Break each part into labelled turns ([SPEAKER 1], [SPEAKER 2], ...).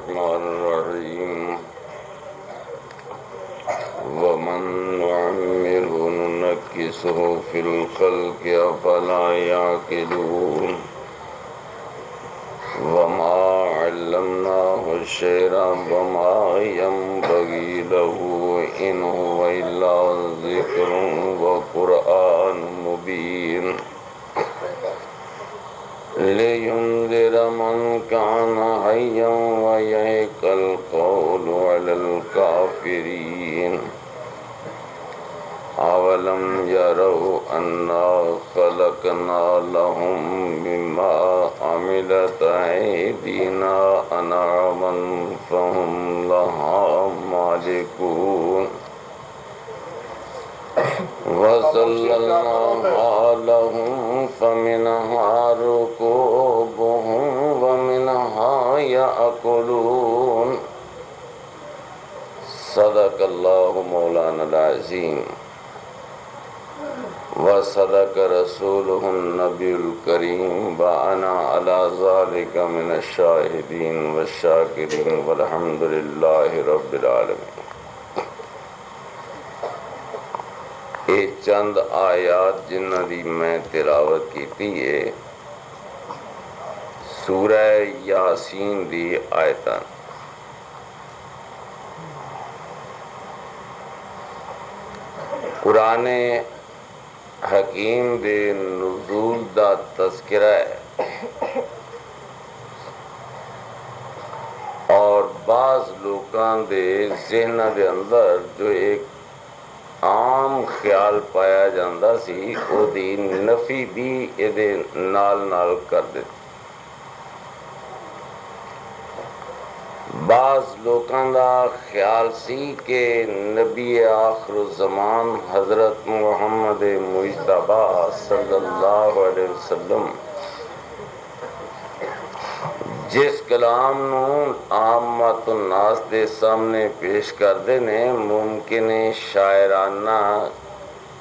[SPEAKER 1] الرحمن الرحيم ومن نعمره ننكسه في الخلق أفلا يعقلون وما علمناه الشعر وما ينبغي له إن هو إلا ذكر وقرآن مبين لينذر من كان حيا ويحق القول على الكافرين أولم يروا أنا خلقنا لهم مما عملت أيدينا أنعاما فهم لها مالكون وَظَلَّلْنَاهَا لَهُمْ فَمِنْهَا رُكُوبُهُمْ وَمِنْهَا يَأْكُلُونَ صدق اللہ مولانا العظیم وصدق رسولہ النبی الکریم وَأَنَا عَلَى ذَلِكَ مِنَ الشَّاهِدِينَ وَالشَّاكِرِينَ وَالْحَمْدُ لِلَّهِ رَبِّ الْعَالَمِينَ۔ یہ چند آیات جنہ دی میں تلاوت کیتی ہے سورہ یاسین دی آیتاں۔ قرآن حکیم دے نزول دا تذکرہ ہے اور بعض لوکاں دے ذہن دے اندر جو ایک عام خیال پایا جاندہ سی او دی نفی بھی ایدے نال نال کر دیتے۔ بعض لوکاں دا خیال سی کہ نبی آخر الزمان حضرت محمد مجتبی صلی اللہ علیہ وسلم جس کلام نو عامت الناس دے سامنے پیش کردے نے ممکن شاعرانہ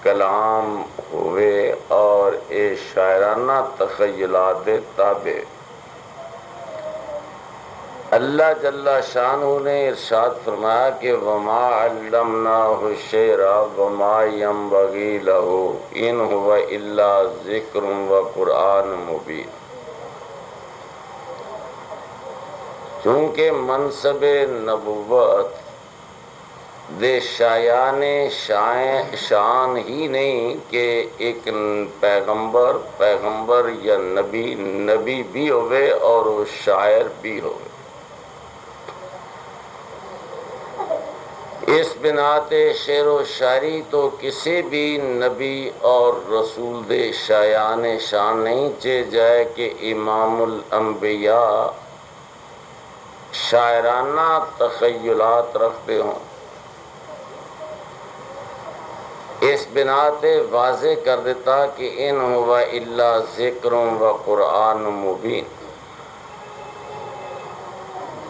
[SPEAKER 1] کلام ہوئے اور اے شاعرانہ تخیلات دے تابع۔ اللہ جل شانہ نے ارشاد فرمایا کہ وَمَا عَلَّمْنَاهُ الشِّعْرَ وَمَا يَنبَغِي لَهُ إِنْ هُوَ إِلَّا ذِكْرٌ وَقُرْآنٌ مُبِينٌ۔ چونکہ منصب نبوت دے شایان شان ہی نہیں کہ ایک پیغمبر یا نبی بھی ہوئے اور وہ شاعر بھی ہوئے۔ اس بنا تے شعر و شاعری تو کسی بھی نبی اور رسول دے شایان شان نہیں چے جائے کہ امام الانبیاء شاعرانہ تخیلات رکھتے ہوں۔ اس بنا تے واضح کر دیتا کہ ان ہوا الا ذکر و قرآن مبین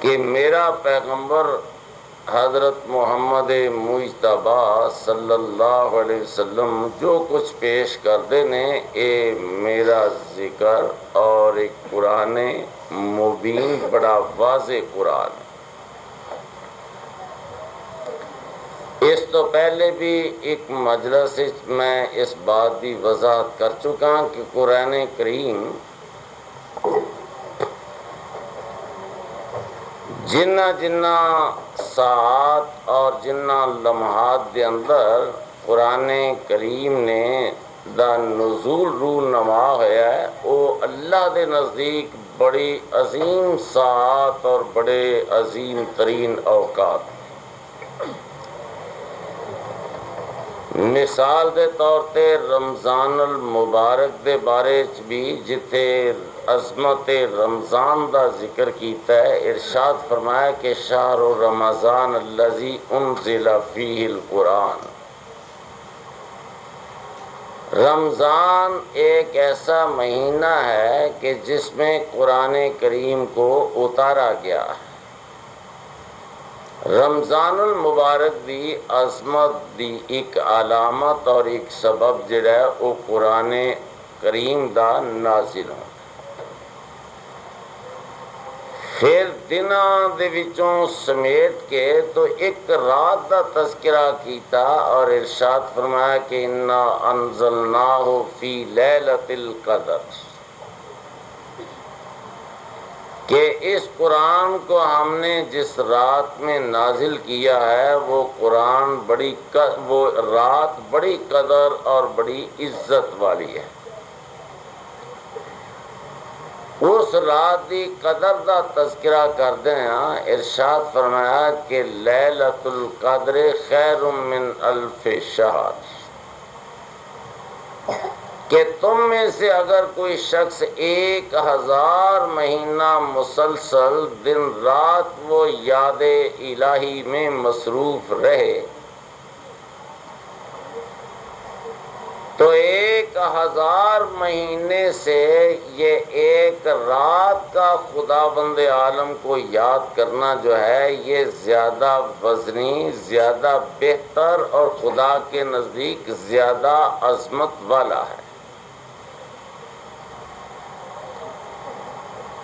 [SPEAKER 1] کہ میرا پیغمبر حضرت محمد مجتبی صلی اللہ علیہ وسلم جو کچھ پیش کردے نے اے میرا ذکر اور ایک قرآن مبین بڑا واضح قرآن۔ اس تو پہلے بھی ایک مجلس میں اس بات کی وضاحت کر چکا کہ قرآن کریم جنہ ساعات اور جنہ لمحات دے اندر قرآن کریم نے دا نزول رونما ہویا ہے وہ اللہ دے نزدیک بڑی عظیم ساعات اور بڑے عظیم ترین اوقات۔ مثال دے طور تے رمضان المبارک دے بارے بھی جتھے عظمت رمضان دا ذکر کیتا ہے ارشاد فرمایا کہ شہر رمضان الذی انزل فیہ القرآن۔ رمضان ایک ایسا مہینہ ہے کہ جس میں قرآن کریم کو اتارا گیا ہے۔ رمضان المبارک دی عظمت دی ایک علامت اور ایک سبب جڑا ہے وہ قرآن کریم دا نازل ہو۔ پھر دناں دے وچوں سمیٹ کے تو ایک رات دا تذکرہ کیتا اور ارشاد فرمایا کہ انا انزلناہ فی لیلۃ القدر، کہ اس قرآن کو ہم نے جس رات میں نازل کیا ہے وہ قرآن وہ رات بڑی قدر اور بڑی عزت والی ہے۔ اس رات دی قدر دا تذکرہ کردے ہیں، ارشاد فرمایا کہ لیلۃ القدر خیر من الف شہر، کہ تم میں سے اگر کوئی شخص 1000 مہینہ مسلسل دن رات وہ یاد الہی میں مصروف رہے تو 1000 مہینے سے یہ ایک رات کا خدا بند عالم کو یاد کرنا جو ہے یہ زیادہ وزنی، زیادہ بہتر اور خدا کے نزدیک زیادہ عظمت والا ہے۔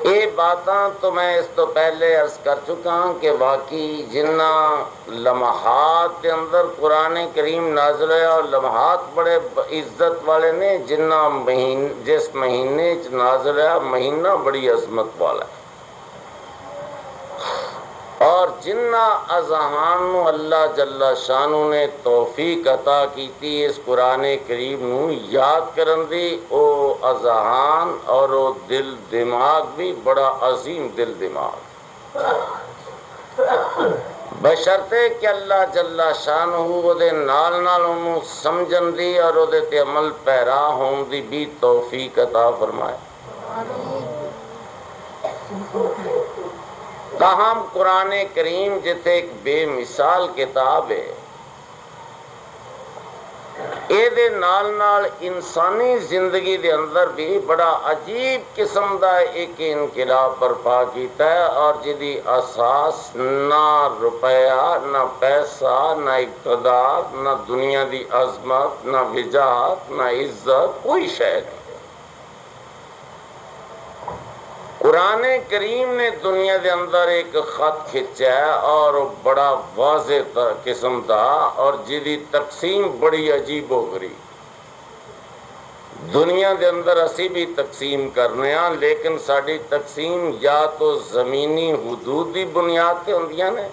[SPEAKER 1] یہ باتاں تو میں اس تو پہلے عرض کر چکا ہوں کہ واقعی جنہ لمحات کے اندر قرآن کریم نازل ہے اور لمحات بڑے عزت والے نے، جس مہینے نازل ہے مہینہ بڑی عظمت والا ہے، اور جنہ اذہان نو اللہ جل شانہ نے توفیق عطا کیتی اس قرآن کریم نو یاد کرن دی، او اذہان اور او دل دماغ بھی بڑا عظیم دل دماغ، بشرطے کہ اللہ جل شانہ او دے نال نال انہوں سمجھن دی اور او دے تے عمل پیرا ہون دی بھی توفیق عطا فرمائے۔ تاہم قرآن کریم جتے ایک بے مثال کتاب ہے، اے دے نال نال انسانی زندگی دے اندر بھی بڑا عجیب قسم دا ایک انقلاب برپا کیتا ہے، اور جدی اساس نہ روپیہ، نہ پیسہ، نہ اقتدار، نہ دنیا دی عظمت، نہ وجاہت، نہ عزت، کوئی شے نہیں۔ قرآن کریم نے دنیا دے اندر ایک خط کھچا ہے اور بڑا واضح قسم دا، اور جدی تقسیم بڑی عجیب و غریب۔ دنیا دے اندر اسی بھی تقسیم کرنے ہاں، لیکن ساری تقسیم یا تو زمینی حدود دی بنیاد تے ہوندیاں نے،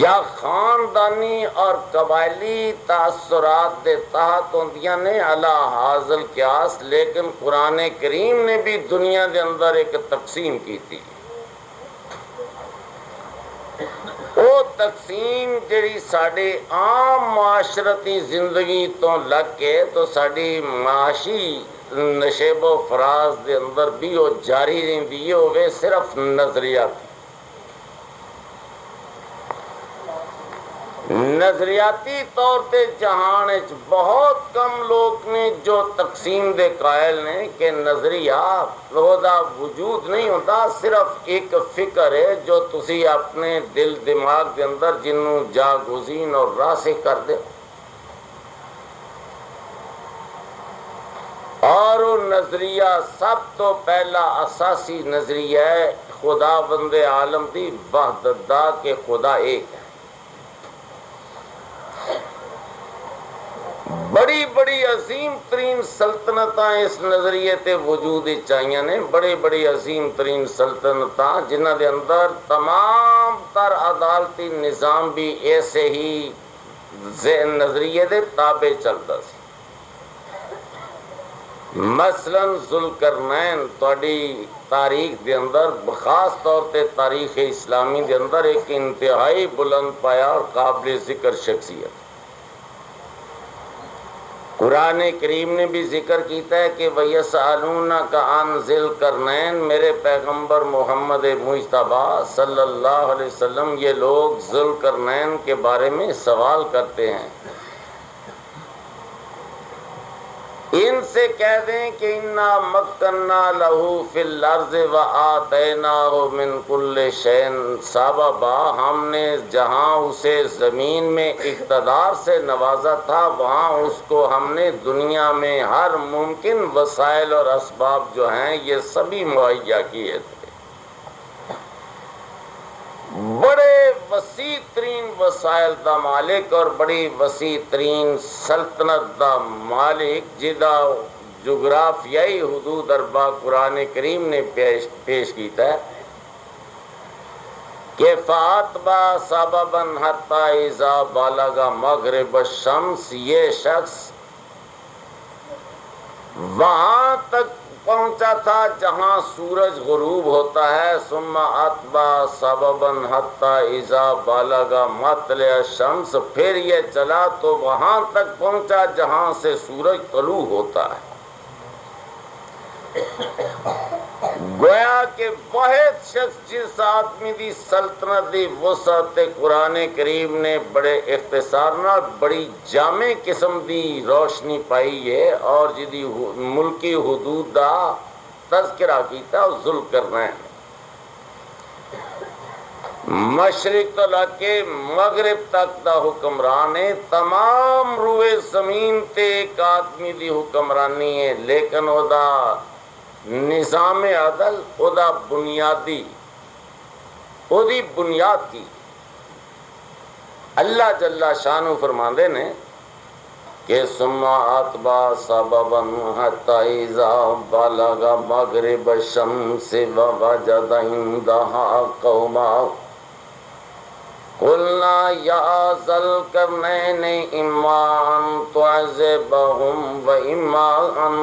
[SPEAKER 1] یا خاندانی اور قبائلی تاثرات دے تحت ہوندیاں نے علی حاصل قیاس، لیکن قرآن کریم نے بھی دنیا دے اندر ایک تقسیم کی تھی۔ وہ تقسیم جڑی ساڑے عام معاشرتی زندگی تو لگ کے تو ساڑی معاشی نشیب و فراز دے اندر بھی وہ جاری رہندی ہے، وہ صرف نظریاتی طور پہ جہان اچ بہت کم لوگ نے جو تقسیم دے قائل نے کہ نظریہ دا وجود نہیں ہوتا، صرف ایک فکر ہے جو تسی اپنے دل دماغ دے اندر جنوں جاگزین اور راسخ کر دے، اور وہ نظریہ سب تو پہلا اساسی نظریہ ہے خدا بند عالم دی وحدت دا، کہ خدا ایک ہے۔ بڑی بڑی عظیم ترین سلطنتاں اس نظریے تے وجود چاہیے نے، بڑی بڑی عظیم ترین سلطنتاں جنہ دے اندر تمام تر عدالتی نظام بھی ایسے ہی نظریے دے تابع چلتا سی۔ مثلا ذوالقرنین تواڈی تاریخ دے اندر، خاص طور تے تاریخ اسلامی دے اندر ایک انتہائی بلند پایا اور قابل ذکر شخصیت۔ قرآن کریم نے بھی ذکر کیتا ہے کہ وَيَسْأَلُونَكَ عَنْ ذِي الْقَرْنَيْنِ، میرے پیغمبر محمد مجتبیٰ صلی اللہ علیہ وسلم یہ لوگ ذوالقرنین کے بارے میں سوال کرتے ہیں۔ ان سے کہہ دیں کہ انا مکننا لہو فی الارض وآتیناہ من کل شیء سببا، ہم نے جہاں اسے زمین میں اقتدار سے نوازا تھا وہاں اس کو ہم نے دنیا میں ہر ممکن وسائل اور اسباب جو ہیں یہ سبھی مہیا کیے تھے۔ بڑے وسیع ترین وسائل دا مالک اور بڑی وسیع ترین سلطنت دا مالک، جدا جغرافیائی حدود اربع قرآن کریم نے پیش کیتا ہے کہ فَأَتْبَعَ سَبَبًا حَتَّى إِذَا بَلَغَ مَغْرِبَ الشَّمْسِ، یہ شخص وہاں تک پہنچا تھا جہاں سورج غروب ہوتا ہے، ثم اتبع سببا حتی اذا بلغ مطلع الشمس، پھر یہ چلا تو وہاں تک پہنچا جہاں سے سورج طلوع ہوتا ہے۔ گویا کہ واحد شخص جس آدمی دی سلطنت دی وسعت قرآن کریم نے بڑے اختصار نال بڑی جامع قسم دی روشنی پائی ہے اور جدی ملکی حدود دا تذکرہ کیتا ذوالقرنین، مشرق تو لے کے مغرب تک دا حکمران ہے، تمام روئے زمین تے ایک آدمی دی حکمرانی ہے، لیکن او دا نظام عدل او دا بنیادی او دی بنیاد کی اللہ جل شانہ فرماندے نے کہ ثم اتبع سببا حتی اذا بلغ مغرب الشمس ووجد عندها قوما قلنا یا ذا القرنین اما ان تعذبهم واما ان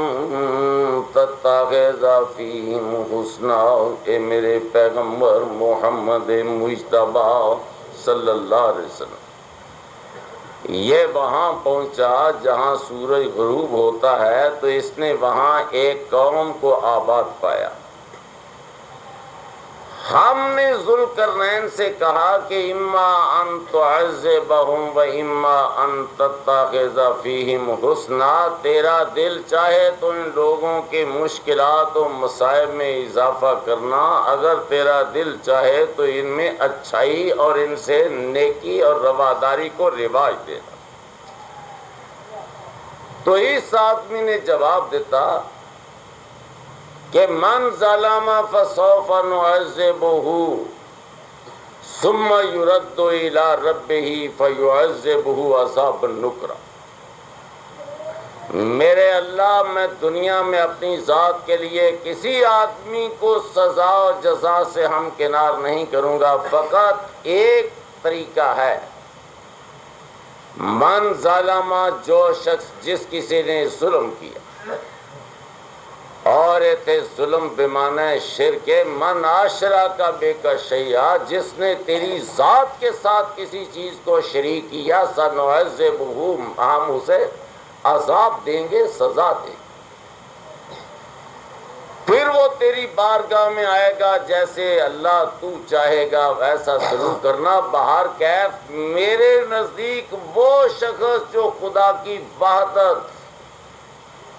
[SPEAKER 1] تتخذ فیہم حسنا، اے میرے پیغمبر محمد مجتبی صلی اللہ علیہ وسلم، یہ وہاں پہنچا جہاں سورج غروب ہوتا ہے تو اس نے وہاں ایک قوم کو آباد پایا۔ ہم نے ذوالقرنین سے کہا کہ اما ان تعذبهم و اما ان تتخذ فیہم حسنا، تیرا دل چاہے تو ان لوگوں کے مشکلات و مصائب میں اضافہ کرنا، اگر تیرا دل چاہے تو ان میں اچھائی اور ان سے نیکی اور رواداری کو رواج دینا۔ تو اس آدمی نے جواب دیتا کہ من ظلم فسوف نعذبہ ثم يرد الى ربہ فیعذبہ عذابا نکرا، میرے اللہ میں دنیا میں اپنی ذات کے لیے کسی آدمی کو سزا و جزا سے ہمکنار نہیں کروں گا، فقط ایک طریقہ ہے، من ظلم، جو شخص جس کسی نے ظلم کیا، اور ایتھے ظلم بمعنی شرک، من اشرک بک شیئا، جس نے تیری ذات کے ساتھ کسی چیز کو شریک کیا، سنعذبہ، ہم اسے عذاب دیں گے، سزا دیں گے، پھر وہ تیری بارگاہ میں آئے گا، جیسے اللہ تو چاہے گا ویسا سلوک کرنا۔ بہر کیف میرے نزدیک وہ شخص جو خدا کی وحدت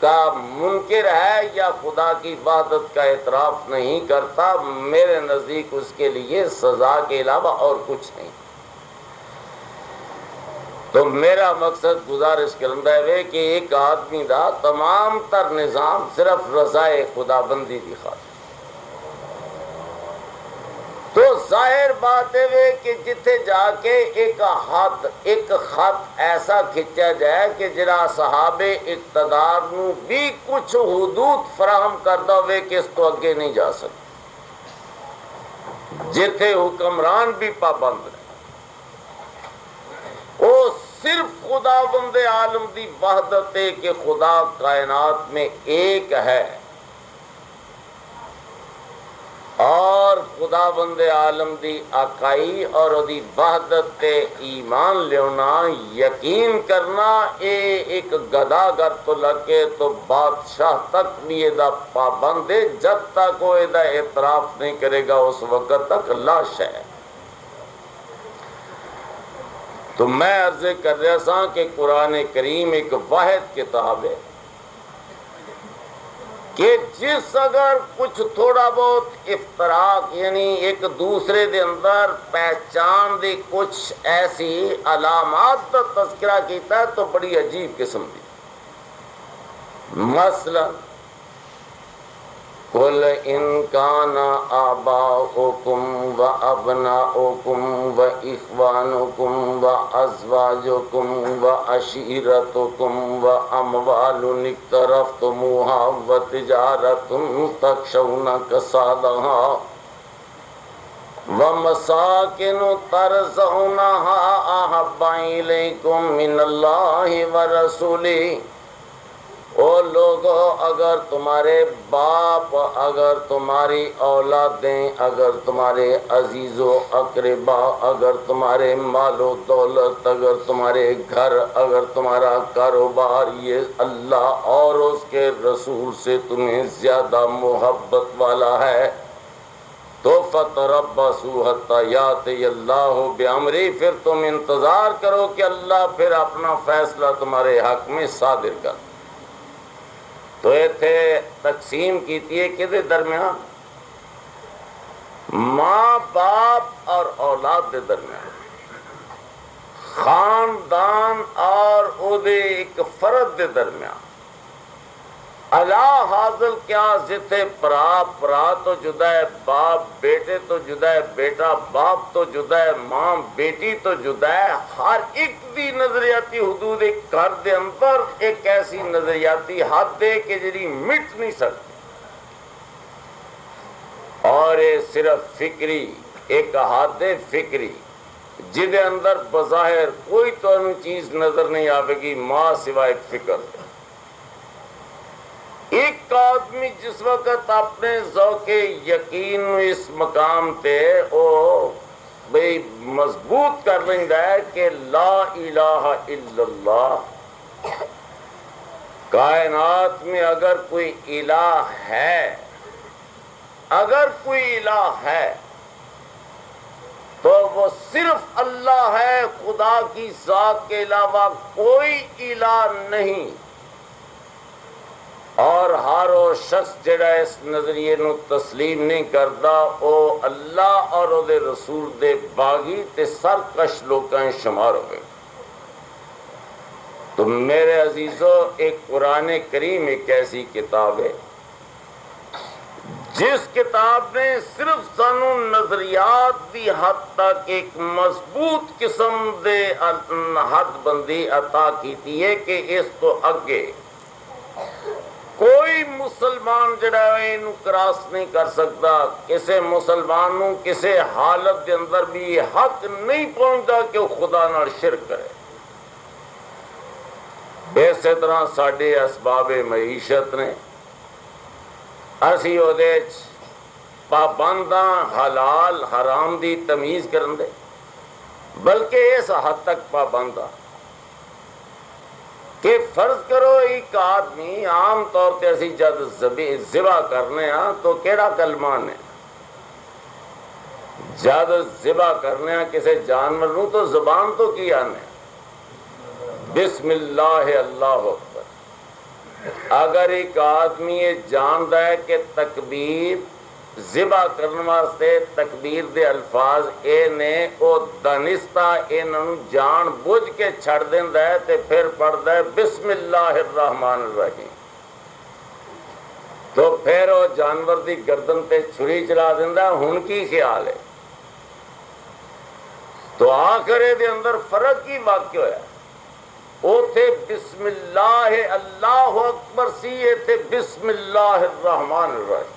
[SPEAKER 1] کا منکر ہے یا خدا کی وحدت کا اعتراف نہیں کرتا، میرے نزدیک اس کے لیے سزا کے علاوہ اور کچھ نہیں۔ تو میرا مقصد گزارش کرنا ہے کہ ایک آدمی دا تمام تر نظام صرف رضائے خدا بندی دی خاطر، تو ظاہر بات ہے کہ جتھے جا کے ایک خط ایسا کھچا جائے کہ جرا صحاب اقتدار نو بھی کچھ حدود فراہم کردہ ہوئے کہ اس تو اگے نہیں جا سکتے، جتھے حکمران بھی پابند رہے، وہ صرف خدا بند عالم دی وحدت ہے کہ خدا کائنات میں ایک ہے، اور خدا بند عالم دی اکائی اور دی وحدت تے ایمان لیونا، یقین کرنا، اے ایک گدا گر تو لگے تو بادشاہ تک بھی یہ دا پابند ہے، جب تک وہ یہ دا اعتراف نہیں کرے گا اس وقت تک لاش ہے۔ تو میں عرض کر رہا سا کہ قرآن کریم ایک واحد کتاب ہے کہ جس اگر کچھ تھوڑا بہت افتراق یعنی ایک دوسرے دے اندر پہچان دی کچھ ایسی علامات کا تذکرہ کیتا ہے تو بڑی عجیب قسم دی. مثلا قل ان کان آباؤکم و ابناؤکم و اخوانکم و ازواجکم و عشیرتکم و اموال اقترفتموها و تجارت تخشون کسادها و مساکن ترضونها احب الیکم من اللہ و رسولہ. او لوگو اگر تمہارے باپ، اگر تمہاری اولادیں، اگر تمہارے عزیز و اقربا، اگر تمہارے مال و دولت، اگر تمہارے گھر، اگر تمہارا کاروبار یہ اللہ اور اس کے رسول سے تمہیں زیادہ محبت والا ہے تو فَتَرَبَّصُوا حَتَّىٰ يَأْتِيَ اللَّهُ بِأَمْرِهِ، پھر تم انتظار کرو کہ اللہ پھر اپنا فیصلہ تمہارے حق میں صادر کر. تو ایتھے تقسیم کیتی ہے کہ درمیان ماں باپ اور اولاد دے درمیان، خاندان اور او دے ایک فرد دے درمیان. اللہ حاضل کیا جتھے پرا تو جدا ہے، باپ بیٹے تو جدا ہے، بیٹا باپ تو جدا ہے، ماں بیٹی تو جدا ہے. ہر ایک دی نظریاتی حدود ایک گھر دے اندر ایک ایسی نظریاتی حد ہے کہ جڑی مٹ نہیں سکتی، اور یہ صرف فکری ایک حد ہے، فکری جدے اندر بظاہر کوئی تو چیز نظر نہیں آئے گی ماں سوائے فکر. ایک آدمی جس وقت اپنے ذوق یقین اس مقام تے او بھئی مضبوط کر لیندا ہے کہ لا الہ الا اللہ، کائنات میں اگر کوئی الہ ہے، اگر کوئی الہ ہے تو وہ صرف اللہ ہے، خدا کی ذات کے علاوہ کوئی الہ نہیں. اور ہر وہ شخص جڑا اس نظریے نو تسلیم نہیں کرتا او اللہ اور او دے رسول دے باغی تے سرکش لوکاں شمار ہوئے. تو میرے عزیزو، ایک قرآن کریم ایک ایسی کتاب ہے جس کتاب نے صرف سانو نظریات دی حد تک ایک مضبوط قسم دے حد بندی عطا کیتی ہے کہ اس تو اگے کوئی مسلمان جڑا ہے انہوں کراس نہیں کر سکتا. کسے مسلمان نوں کسے حالت دے اندر بھی حق نہیں پہنچتا کہ وہ خدا نال شرک کرے. اسی طرح ساڈے اسباب معیشت نے، اسی او دے پابنداں حلال حرام دی تمیز کرن دے، بلکہ اس حد تک پابنداں کہ فرض کرو ایک آدمی عام طور تے اسی جد ذبح کرنے ہاں تو کیڑا کلمہ نے جد ذبح کرنے ہاں کسے جانور نوں تو زبان تو کی آنے بسم اللہ اللہ اکبر. اگر ایک آدمی یہ جاندا ہے کہ تکبیر ذبح کرنے واسطے تکبیر دے الفاظ اے نے او دانستہ انہوں جان بوجھ کے چھڑ دیندا ہے تے پھر پڑھدا ہے بسم اللہ الرحمن الرحیم، تو پھر وہ جانور دی گردن تے چھری چلا دیندا ہے. ہن کی خیال ہے؟ تو آخر دے اندر فرق کی واقع ہویا، اوتھے بسم اللہ اللہ اکبر سی، ایتھے بسم اللہ الرحمن الرحیم.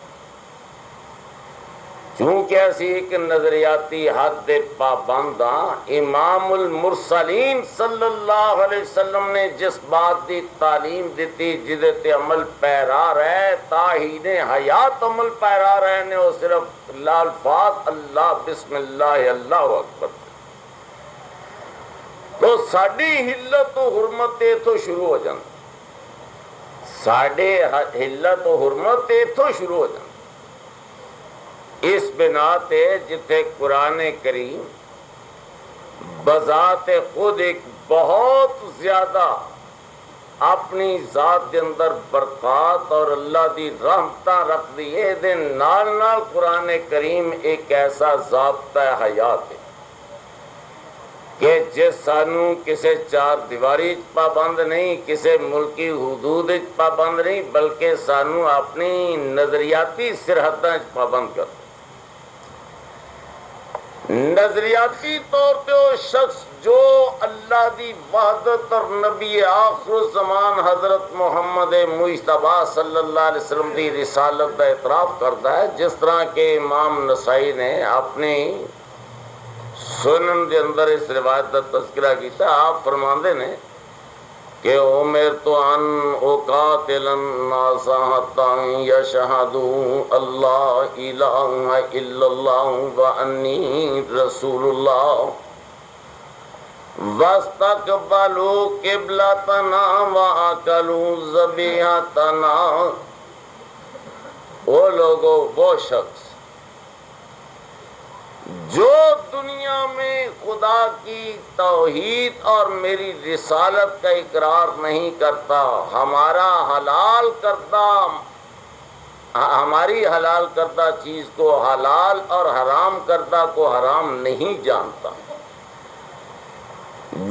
[SPEAKER 1] چونکہ اسی ایک نظریاتی حد دے پابنداں، امام المرسلین صلی اللہ علیہ وسلم نے جس بات دی تعلیم دیتی جدے تے عمل پیرا رہے تاہین حیات عمل پیرا رہے نے، وہ صرف الفاظ اللہ بسم اللہ اللہ اکبر. تو ساڈی حلت و حرمت ایتھوں شروع ہو جاندی، ساڈے حلت و حرمت ایتھوں شروع ہو جاندی. اس بنا تے جتھے قرآن کریم بذات خود ایک بہت زیادہ اپنی ذات کے اندر برکات اور اللہ دی رحمتاں رکھ دیے دے نال نال قرآن کریم ایک ایسا ضابطہ حیات ہے کہ جس سانو کسے چار دیواری پابند نہیں، کسے ملکی حدود پابند نہیں، بلکہ سانو اپنی نظریاتی سرحداں پابند کر نظریاتی طور پہ وہ شخص جو اللہ دی وحدت اور نبی آخر الزمان حضرت محمد مجتبی صلی اللہ علیہ وسلم دی رسالت کا اعتراف کرتا ہے، جس طرح کہ امام نسائی نے اپنی سنن کے اندر اس روایت کا تذکرہ کیتا۔ آپ فرماندے نے کہ امرت ان اقاتل الناس حتی یشہدوا اللہ الہ الا اللہ وانی رسول اللہ واستقبلوا قبلتنا واکلوا ذبیحتنا۔ وہ لوگوں، وہ شخص جو دنیا میں خدا کی توحید اور میری رسالت کا اقرار نہیں کرتا، ہماری حلال کردہ چیز کو حلال اور حرام کردہ کو حرام نہیں جانتا،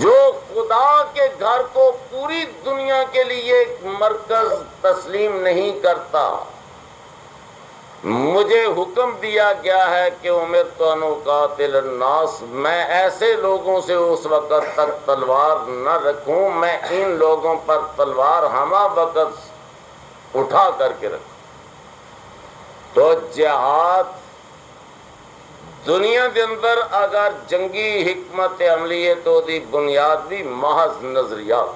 [SPEAKER 1] جو خدا کے گھر کو پوری دنیا کے لیے ایک مرکز تسلیم نہیں کرتا، مجھے حکم دیا گیا ہے کہ امرت ان اقاتل الناس، میں ایسے لوگوں سے اس وقت تک تلوار نہ رکھوں، میں ان لوگوں پر تلوار ہمہ وقت اٹھا کر کے رکھوں۔ تو جہاد دنیا کے اندر اگر جنگی حکمت عملی ہے تو دی بنیاد بھی محض نظریات،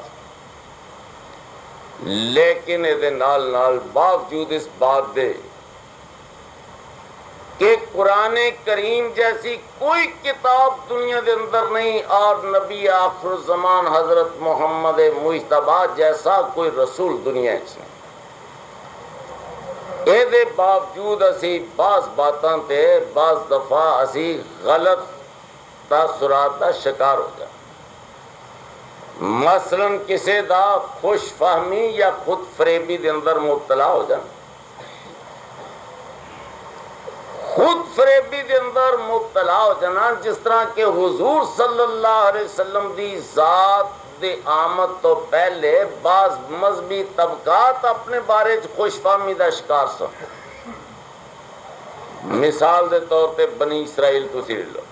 [SPEAKER 1] لیکن یہ نال نال باوجود اس بات دے کہ قرآن کریم جیسی کوئی کتاب دنیا کے اندر نہیں اور نبی آخر الزمان حضرت محمد مجتبی جیسا کوئی رسول دنیا نہیں، یہ باوجود اسی بعض باتاں تے بعض دفعہ اسی غلط تاثرات کا شکار ہو جائے۔ مثلا کسی دا خوش فہمی یا خود فریبی دے اندر مبتلا ہو جائے، خود فریبی دے اندر مبتلا ہو جانا، جس طرح کہ حضور صلی اللہ علیہ وسلم دی ذات دی آمد تو پہلے بعض مذہبی طبقات اپنے بارے خوش فہمی دا شکار سن۔ مثال دے طور پہ بنی اسرائیل تو سی لو،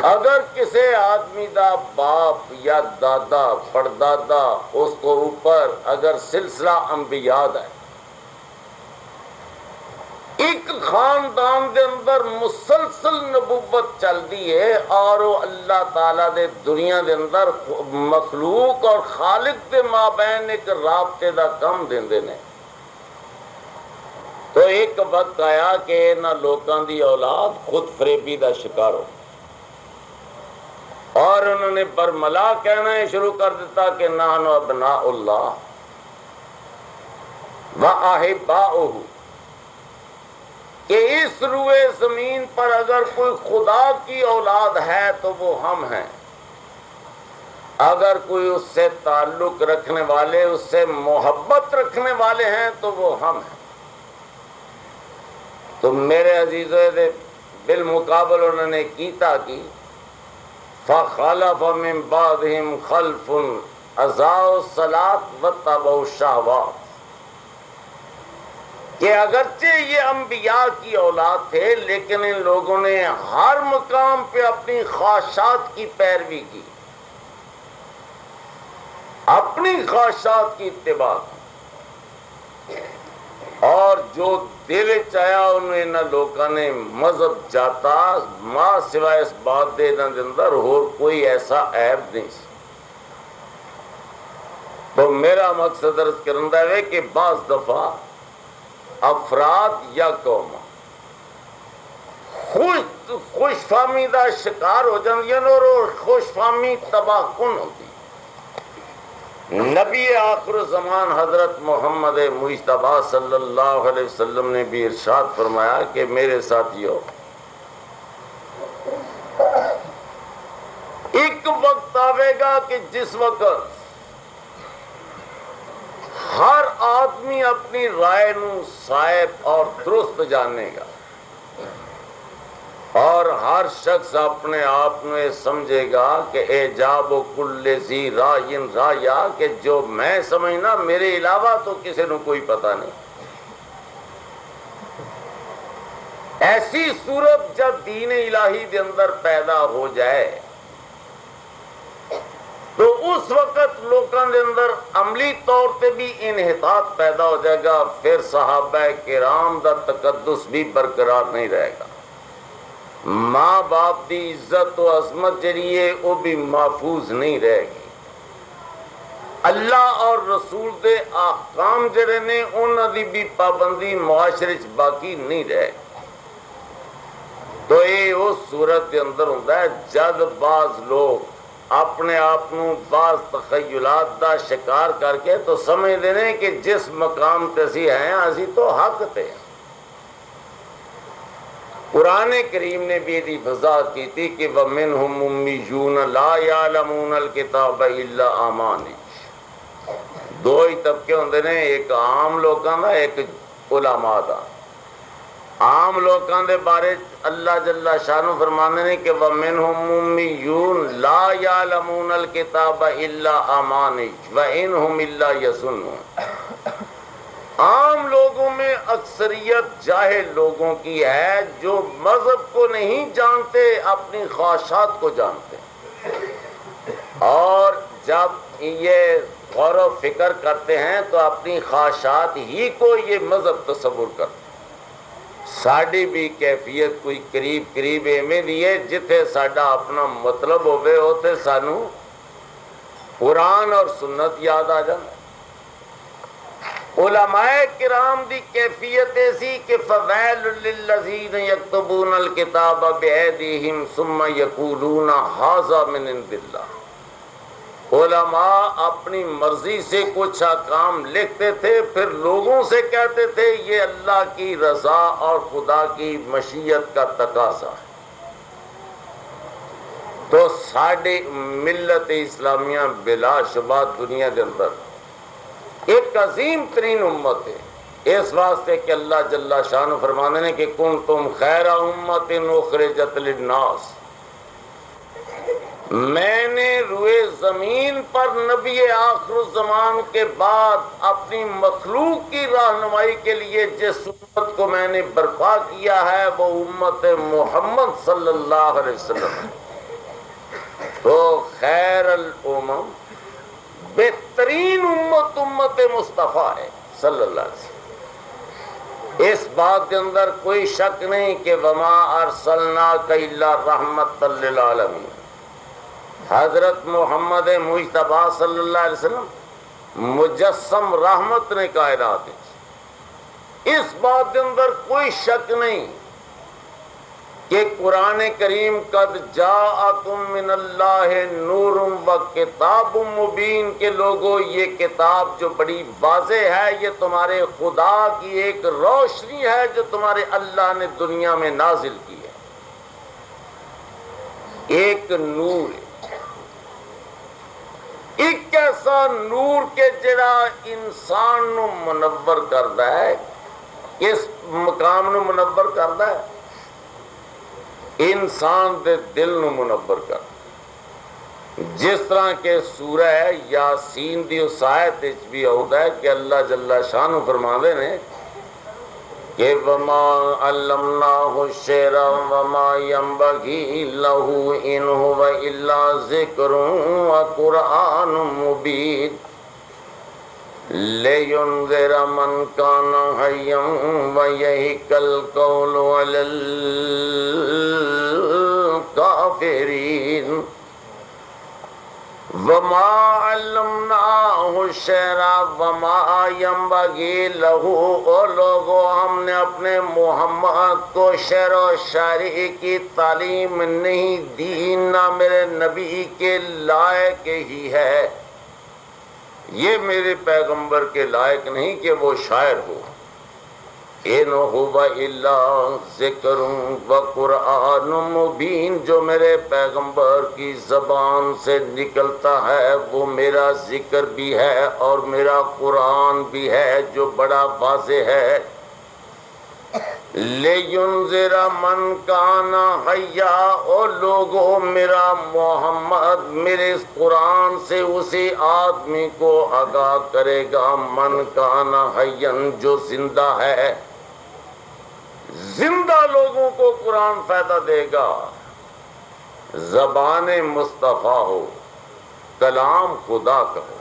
[SPEAKER 1] اگر کسی آدمی دا باپ یا دادا پردادا اس کو اوپر اگر سلسلہ انبیاء ہے، ایک خاندان دے اندر مسلسل نبوت چلتی ہے اور وہ اللہ تعالیٰ دے دنیا دے اندر مخلوق اور خالق دے مابین ایک رابطے دا کم دیندے نے، تو ایک وقت آیا کہ انہاں لوکاں دی اولاد خود فریبی دا شکار ہو اور انہوں نے برملا کہنا شروع کر دیتا کہ نحن ابناء اللہ وَأَحِبَّاؤُهُ، کہ اس روئے زمین پر اگر کوئی خدا کی اولاد ہے تو وہ ہم ہیں، اگر کوئی اس سے تعلق رکھنے والے، اس سے محبت رکھنے والے ہیں تو وہ ہم ہیں۔ تو میرے عزیزوں بالمقابل انہوں نے کیتا کی فَخَلَفَ مِن بَعْدِهِمْ خَلْفٌ أَضَاعُوا الصَّلَاةَ وَاتَّبَعُوا الشَّهَوَاتِ، کہ اگرچہ یہ انبیاء کی اولاد تھے لیکن ان لوگوں نے ہر مقام پہ اپنی خواہشات کی پیروی کی، اپنی خواہشات کی اتباع کی، اور جو دل چاہیا انہیں انہاں لوگوں نے مذہب جاتا ماں سوائے اس بات دے انہاں دے اندر اور کوئی ایسا عیب نہیں سی۔ تو میرا مقصد عرض کرندہ ہے کہ بعض دفعہ افراد یا قوم خوش فہمی دا شکار ہو جاندی ہیں اور خوش فہمی تباہ کن ہوتی۔ نبی آخر زمان حضرت محمد مجتبی صلی اللہ علیہ وسلم نے بھی ارشاد فرمایا کہ میرے ساتھیو، ایک وقت آئے گا کہ جس وقت ہر آدمی اپنی رائے نو صائب اور درست جانے گا، اور ہر شخص اپنے آپ میں سمجھے گا کہ اعجاب و کل ذی رائن رایا، کہ جو میں سمجھنا میرے علاوہ تو کسی نے کوئی پتہ نہیں۔ ایسی صورت جب دین الہی دے اندر پیدا ہو جائے تو اس وقت لوگوں دے اندر عملی طور پہ بھی انحطاط پیدا ہو جائے گا، پھر صحابہ کرام دا تقدس بھی برقرار نہیں رہے گا، ماں باپ دی عزت و عظمت جڑی ہے وہ بھی محفوظ نہیں رہے گی، اللہ اور رسول دے احکام جڑے نے انہاں دی بھی پابندی معاشرے چ باقی نہیں رہے گی۔ تو یہ اس صورت کے اندر ہوتا ہے جد بعض لوگ اپنے آپ نو بعض تخیلات دا شکار کر کے تو سمجھتے ہیں کہ جس مقام تے اسی ہیں اسی تو حق تے۔ قرآن کریم نے بھی یہ وضاحت کی تھی کہ وَمِنْهُمْ أُمِّيُّونَ لَا يَعْلَمُونَ الْكِتَابَ إِلَّا أَمَانِيَّ۔ دو ہی طبقے ہوندے نے، ایک عام لوگاں دا، ایک علماء دا۔ عام لوگاں دے بارے اللہ جل شانہ فرمانے نے کہ وَمِنْهُمْ أُمِّيُّونَ لَا يَعْلَمُونَ الْكِتَابَ إِلَّا أَمَانِيَّ وَإِنْهُمْ إِلَّا يَظُنُّونَ۔ عام لوگوں میں اکثریت جاہل لوگوں کی ہے جو مذہب کو نہیں جانتے، اپنی خواہشات کو جانتے ہیں، اور جب یہ غور و فکر کرتے ہیں تو اپنی خواہشات ہی کو یہ مذہب تصور کرتے ہیں۔ ساڑی بھی کیفیت کوئی قریب ایویں دی ہے جتھے ساڈا اپنا مطلب ہوئے ہوتے سانو قرآن اور سنت یاد آ جائے۔ علماء کرام دی کیفیت ایسی کہ فویل للذین یکتبون الکتاب بایدیہم ثم یقولون ھذا من عند اللہ۔ علماء اپنی مرضی سے کچھ احکام لکھتے تھے، پھر لوگوں سے کہتے تھے یہ اللہ کی رضا اور خدا کی مشیت کا تقاضا ہے۔ تو ساڑھے ملت اسلامیہ بلا شبہ دنیا کے اندر ایک عظیم ترین امت ہے، اس واسطے کہ اللہ جل شانہ فرمانے نے کہ کنتم خیر امت اخرجت للناس۔ میں نے روئے زمین پر نبی آخر الزمان کے بعد اپنی مخلوق کی رہنمائی کے لیے جس امت کو میں نے برپا کیا ہے وہ امت محمد صلی اللہ علیہ وسلم۔ تو خیر الامم، بہترین امت امت مصطفیٰ ہے صلی اللہ علیہ وسلم۔ اس بات کے اندر کوئی شک نہیں کہ وما ارسلناک الا رحمۃ للعالمین۔ حضرت محمد مجتبیٰ صلی اللہ علیہ وسلم مجسم رحمت نے کائنات ہے۔ اس بات کے اندر کوئی شک نہیں کہ قرآن کریم قد جاءکم من اللہ نور و کتاب مبین کے لوگوں یہ کتاب جو بڑی واضح ہے، یہ تمہارے خدا کی ایک روشنی ہے جو تمہارے اللہ نے دنیا میں نازل کی ہے، ایک نور ہے، ایک ایسا نور کے جڑا انسان نو منور کرتا ہے، اس مقام نو منور کرتا ہے، انسان دے دل نو منور کر، جس طرح کہ سورہ یاسین دی اس آیت وچ بھی ہوتا ہے کہ اللہ جل شانہ فرماندے نے کہ وما علمناہ الشعر وما ينبغي له ان هو الا ذکر وقرآن مبین لینذر من کان حیا ویحق القول علی الکافرین وما علمناہ الشعر وما ينبغي له۔ او لوگوں ہم نے اپنے محمد کو شعر و شاعری کی تعلیم نہیں دی، نہ میرے نبی کے لائق ہی ہے، یہ میرے پیغمبر کے لائق نہیں کہ وہ شاعر ہو۔ ان هو الا ذکر و قرآن مبین، جو میرے پیغمبر کی زبان سے نکلتا ہے وہ میرا ذکر بھی ہے اور میرا قرآن بھی ہے جو بڑا واضح ہے۔ لِيُنذِرَ مَنْ كَانَ حَيًّا، او لوگو میرا محمد میرے اس قرآن سے اسی آدمی کو آگاہ کرے گا، من کان حیًّا، جو زندہ ہے۔ زندہ لوگوں کو قرآن فائدہ دے گا، زبان مصطفیٰ ہو، کلام خدا کا ہو۔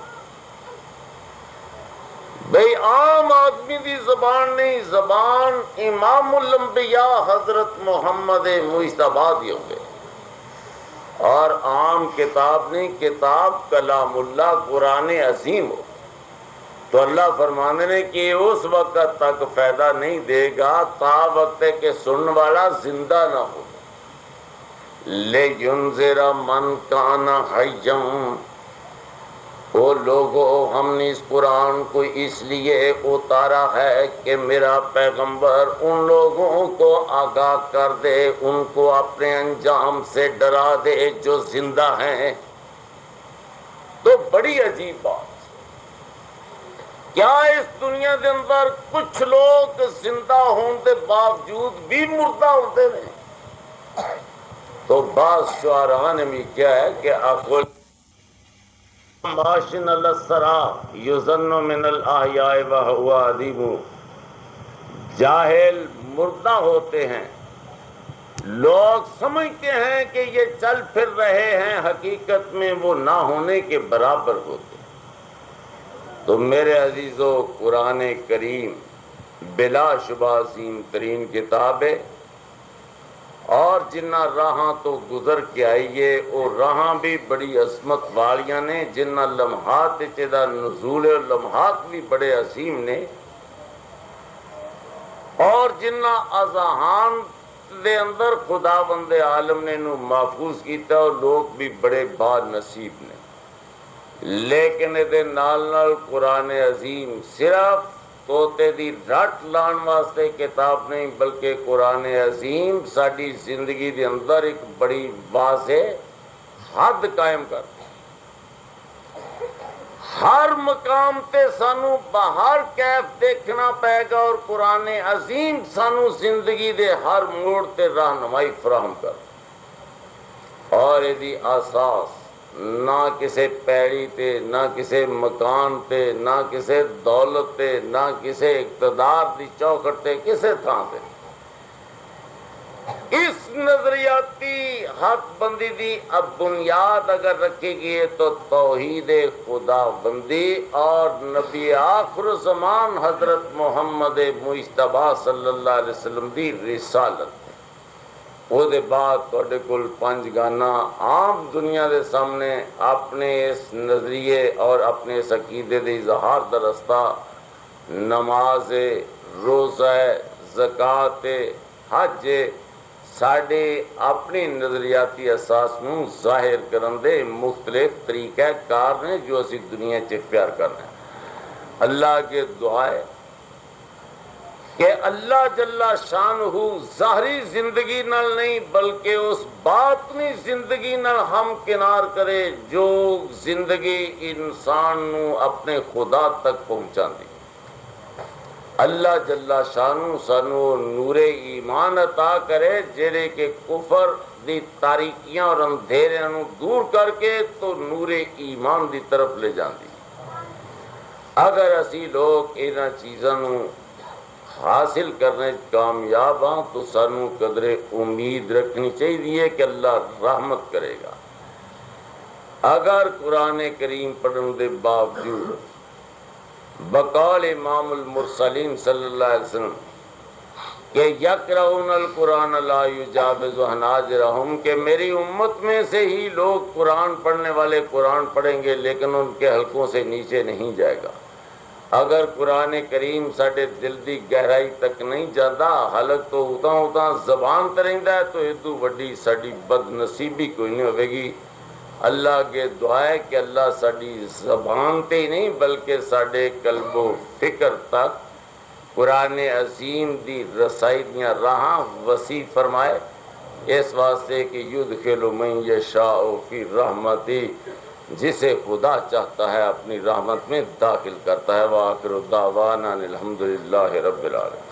[SPEAKER 1] بھئی عام آدمی دی زبان نہیں، زبان امام الانبیاء حضرت محمد مجتبیٰ دی ہوگے، اور عام کتاب نہیں، کتاب کلام اللہ قرآن عظیم ہو، تو اللہ فرمانے نے کہ اس وقت تک فائدہ نہیں دے گا تا وقت ہے کہ سننے والا زندہ نہ ہو۔ لِيُنذِرَ مَنْ كَانَ حَيًّا، وہ لوگوں ہم نے اس قرآن کو اس لیے اتارا ہے کہ میرا پیغمبر ان لوگوں کو آگاہ کر دے، ان کو اپنے انجام سے ڈرا دے جو زندہ ہیں۔ تو بڑی عجیب بات، کیا اس دنیا کے اندر کچھ لوگ زندہ ہون کے باوجود بھی مردہ ہوتے ہیں؟ تو بعض شعراء نے بھی کیا ہے کہ اقول ماشن السرا یظن من الاحیاء وهو ادیب، جاہل مردہ ہوتے ہیں، لوگ سمجھتے ہیں کہ یہ چل پھر رہے ہیں، حقیقت میں وہ نہ ہونے کے برابر ہوتے ہیں۔ تو میرے عزیزو، قرآن کریم بلا شبہ عظیم ترین کتاب ہے، اور جنہ راہاں تو گزر کے آئیے وہ راہاں بھی بڑی عظمت والیاں نے، جنہ لمحات چدا نزول لمحات بھی بڑے عظیم نے، اور جنہ اذہان دے اندر خدا بند عالم نے انہوں محفوظ کیتا، اور لوگ بھی بڑے با نصیب نے۔ لیکن دے نال نال قرآن عظیم صرف توتے دی رٹ لان واسطے کتاب نہیں، بلکہ قرآن عظیم ساری زندگی دے اندر ایک بڑی واضح حد قائم کرتی، ہر مقام تے سانو باہر کیف دیکھنا پائے گا، اور قرآن عظیم سانو زندگی دے ہر موڑ تے رہنمائی فراہم کر، اور یہ اساس نہ کسے پیڑی تے، نہ کسے مکان تے، نہ کسے دولت تے، نہ کسے اقتدار دی چوکھٹ تے، کسے تھان تے۔ اس نظریاتی حق بندی دی اب بنیاد اگر رکھی گئی ہے تو توحید خدا بندی اور نبی آخر زمان حضرت محمد مجتبیٰ صلی اللہ علیہ وسلم دی رسالت۔ وہ دے بعد توڑے کل پنج گانا عام دنیا دے سامنے اپنے اس نظریے اور اپنے اس عقیدے دے اظہار دا رستہ نماز، روزہ، زکوٰۃ، حج، ساڑھے اپنی نظریاتی اساس نوں ظاہر کرن دے مختلف طریقہ کار نے جو اسی دنیا چ اختیار کرنا ہے۔ اللہ کے دعائے کہ اللہ جل شانہ ظاہری زندگی نال نہیں بلکہ اس باطنی زندگی نال ہم کنار کرے جو زندگی انسان نو اپنے خدا تک پہنچا دی۔ اللہ جل شانہ سانو نور ایمان عطا کرے جڑے کہ کفر دی تاریکیاں اور اندھیریاں نو دور کر کے تو نور ایمان دی طرف لے جاندی۔ اگر اسی لوگ انہاں چیزاں نو حاصل کرنے کامیاب ہاں تو سانو قدر امید رکھنی چاہیے کہ اللہ رحمت کرے گا۔ اگر قرآن کریم پڑھن دے باوجود بقول امام المرسلین صلی اللہ علیہ وسلم کہ یقرؤون القرآن لا یجاوز حناجرہم، کہ میری امت میں سے ہی لوگ قرآن پڑھنے والے قرآن پڑھیں گے لیکن ان کے حلقوں سے نیچے نہیں جائے گا۔ اگر قرآن کریم ساڑھے دل دی گہرائی تک نہیں جاتا، حلق تو ہوتا زبان ترہندہ ہے، تو ادھو وڈی ساڑھی بد نصیبی کوئی نہیں ہوئے گی۔ اللہ کے دعائے کہ اللہ ساڑھی زبان تے ہی نہیں بلکہ ساڑھے قلب و فکر تک قرآن عظیم دی رسائی دیاں راہاں وسیع فرمائے، اس واسطے کہ یدخل من یشاء فی رحمتی، جسے خدا چاہتا ہے اپنی رحمت میں داخل کرتا ہے۔ وآخر دعوانا الحمدللہ رب العالمین۔